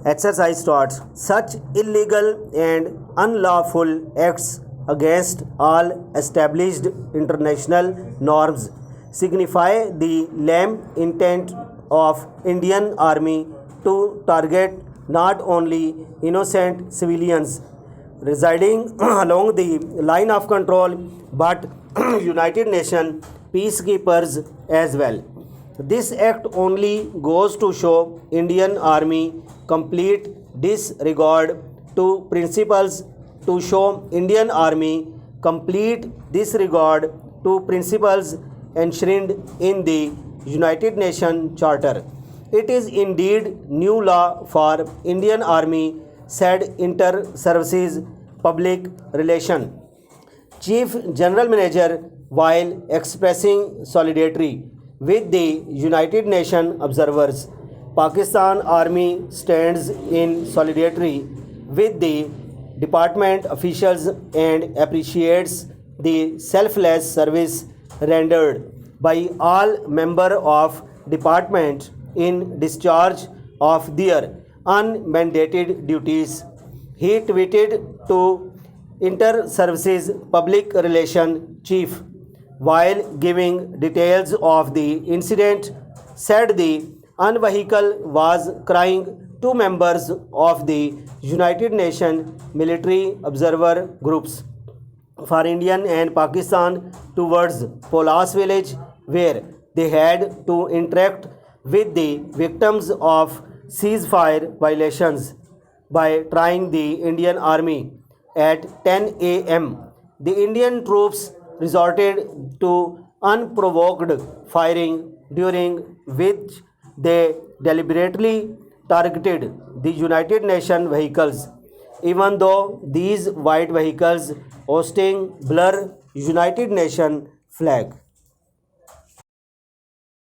Exercise starts. Such illegal and unlawful acts against all established international norms signify the lame intent of Indian Army to target not only innocent civilians residing along the line of control but United Nations peacekeepers as well. This act only goes to show Indian Army complete disregard to principles to show Indian Army complete disregard to principles enshrined in the United Nations Charter. It is indeed new law for Indian Army, said Inter Services Public Relation Chief General Manager while expressing solidarity with the United Nations observers. Pakistan Army stands in solidarity with the department officials and appreciates the selfless service rendered by all members of department in discharge of their unmandated duties. He tweeted to Inter Services Public Relation Chief while giving details of the incident, said the vehicle was carrying two members of the United Nations military observer groups for India and Pakistan towards Polas village, where they had to interact with the victims of ceasefire violations by trying the Indian Army. At 10 a.m., the Indian troops resorted to unprovoked firing, during which they deliberately targeted the United Nations vehicles, even though these white vehicles hosting blur United Nations flag.